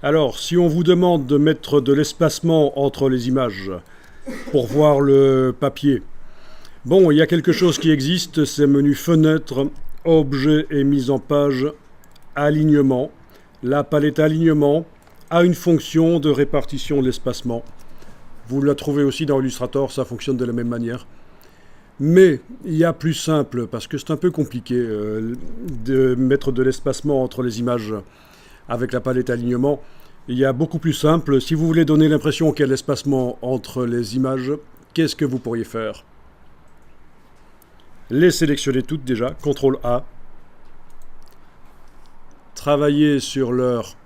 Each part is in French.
Alors, si on vous demande de mettre de l'espacement entre les images pour voir le papier, bon, il y a quelque chose qui existe, c'est menu fenêtre, objet et mise en page, alignement. La palette alignement a une fonction de répartition de l'espacement. Vous la trouvez aussi dans Illustrator, ça fonctionne de la même manière. Mais il y a plus simple, parce que c'est un peu compliqué de mettre de l'espacement entre les images avec la palette alignement. Il y a beaucoup plus simple. Si vous voulez donner l'impression qu'il y a de l'espacement entre les images, qu'est-ce que vous pourriez faire? Les sélectionner toutes déjà, CTRL A. Travailler sur leur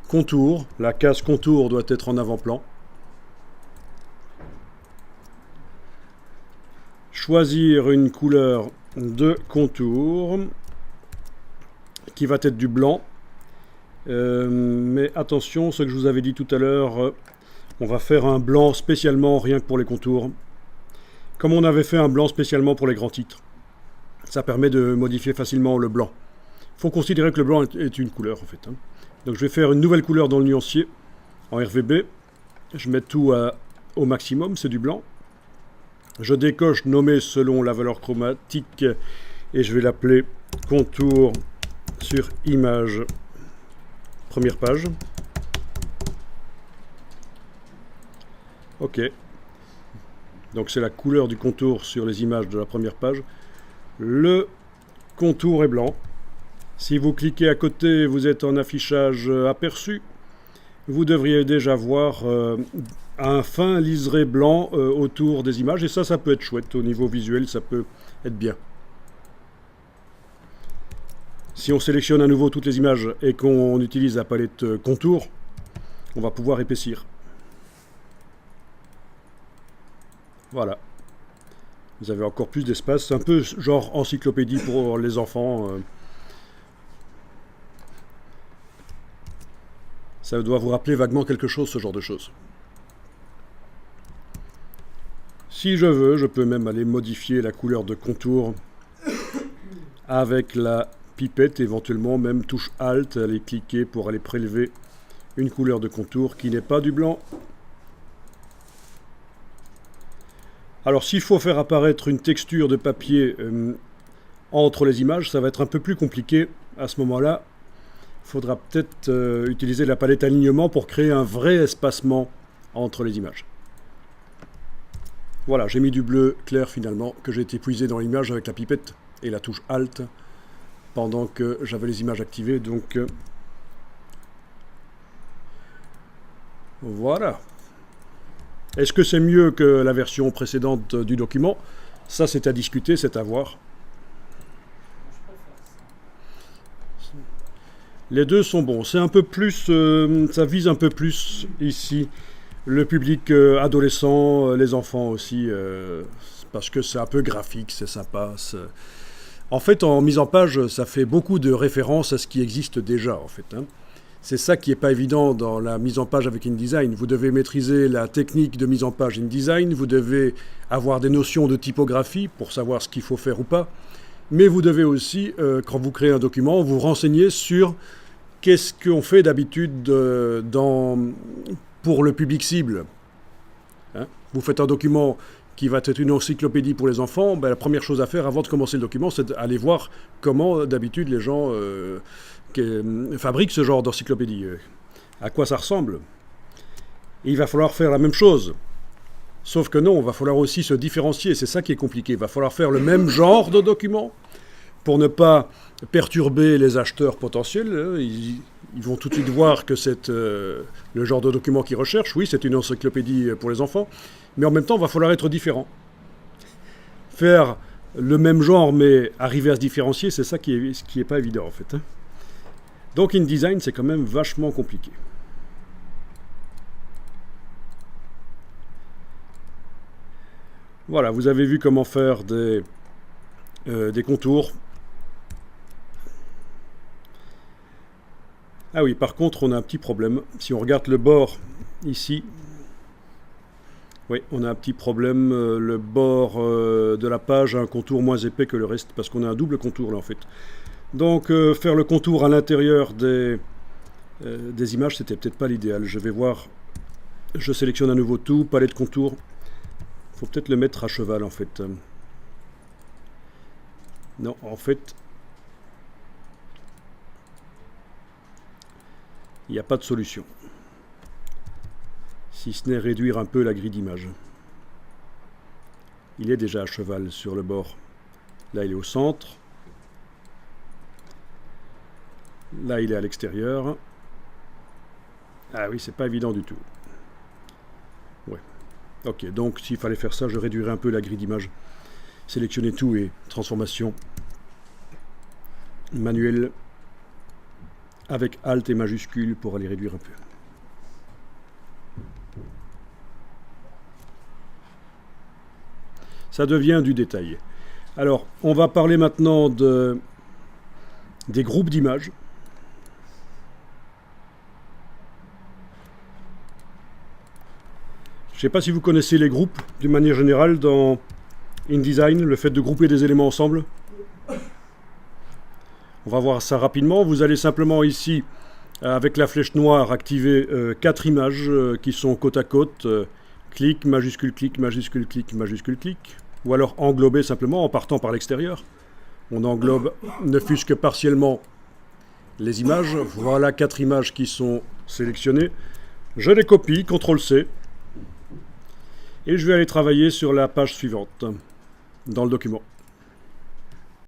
contour. La case contour doit être en avant-plan. Choisir une couleur de contour qui va être du blanc. Mais attention, ce que je vous avais dit tout à l'heure, on va faire un blanc spécialement rien que pour les contours. Comme on avait fait un blanc spécialement pour les grands titres. Ça permet de modifier facilement le blanc. Il faut considérer que le blanc est une couleur en fait. Donc je vais faire une nouvelle couleur dans le nuancier en RVB. Je mets tout au maximum, c'est du blanc. Je décoche nommer selon la valeur chromatique et je vais l'appeler contour sur image première page. Ok. Donc c'est la couleur du contour sur les images de la première page. Le contour est blanc. Si vous cliquez à côté, vous êtes en affichage aperçu. Vous devriez déjà voir un fin liseré blanc autour des images. Et ça peut être chouette. Au niveau visuel, ça peut être bien. Si on sélectionne à nouveau toutes les images et qu'on utilise la palette contour, on va pouvoir épaissir. Voilà. Vous avez encore plus d'espace. C'est un peu genre encyclopédie pour les enfants. Ça doit vous rappeler vaguement quelque chose, ce genre de choses. Si je veux, je peux même aller modifier la couleur de contour avec la pipette, éventuellement même touche Alt, aller cliquer pour aller prélever une couleur de contour qui n'est pas du blanc. Alors s'il faut faire apparaître une texture de papier entre les images, ça va être un peu plus compliqué. À ce moment-là, il faudra peut-être utiliser la palette alignement pour créer un vrai espacement entre les images. Voilà, j'ai mis du bleu clair finalement, que j'ai épuisé dans l'image avec la pipette et la touche Alt, pendant que j'avais les images activées, donc voilà. Est-ce que c'est mieux que la version précédente du document? Ça, c'est à discuter, c'est à voir. Les deux sont bons. C'est un peu plus, ça vise un peu plus ici le public adolescent, les enfants aussi, parce que c'est un peu graphique, c'est sympa. En fait, en mise en page, ça fait beaucoup de références à ce qui existe déjà, en fait. C'est ça qui n'est pas évident dans la mise en page avec InDesign. Vous devez maîtriser la technique de mise en page InDesign, vous devez avoir des notions de typographie pour savoir ce qu'il faut faire ou pas. Mais vous devez aussi, quand vous créez un document, vous renseigner sur qu'est-ce qu'on fait d'habitude pour le public cible. Vous faites un document qui va être une encyclopédie pour les enfants, la première chose à faire avant de commencer le document, c'est d'aller voir comment d'habitude les gens fabriquent ce genre d'encyclopédie. À quoi ça ressemble. Et il va falloir faire la même chose. Sauf que non, il va falloir aussi se différencier, c'est ça qui est compliqué. Il va falloir faire le même genre de document pour ne pas perturber les acheteurs potentiels. Ils vont tout de suite voir que c'est le genre de document qu'ils recherchent. Oui, c'est une encyclopédie pour les enfants, mais en même temps, il va falloir être différent. Faire le même genre, mais arriver à se différencier, c'est ça qui est pas évident, en fait. Donc InDesign, c'est quand même vachement compliqué. Voilà, vous avez vu comment faire des contours. Ah oui, par contre, on a un petit problème. Si on regarde le bord ici, oui, on a un petit problème. Le bord de la page a un contour moins épais que le reste, parce qu'on a un double contour là en fait. Donc faire le contour à l'intérieur des des images, c'était peut-être pas l'idéal. Je vais voir, je sélectionne à nouveau tout, palette de contours. Il faut peut-être le mettre à cheval en fait. Non, en fait, il n'y a pas de solution. Si ce n'est réduire un peu la grille d'image. Il est déjà à cheval sur le bord. Là, il est au centre. Là, il est à l'extérieur. Ah oui, c'est pas évident du tout. Ouais. Ok, donc s'il fallait faire ça, je réduirais un peu la grille d'image. Sélectionner tout et transformation manuelle avec Alt et majuscule pour aller réduire un peu. Ça devient du détail. Alors, on va parler maintenant des groupes d'images. Je ne sais pas si vous connaissez les groupes, d'une manière générale, dans InDesign, le fait de grouper des éléments ensemble. On va voir ça rapidement. Vous allez simplement ici, avec la flèche noire, activer 4 images qui sont côte à côte. Clic, majuscule, clic, majuscule, clic, majuscule, clic. Ou alors englober simplement en partant par l'extérieur. On englobe ne fût-ce que partiellement les images. Voilà 4 images qui sont sélectionnées. Je les copie, CTRL-C. Et je vais aller travailler sur la page suivante dans le document.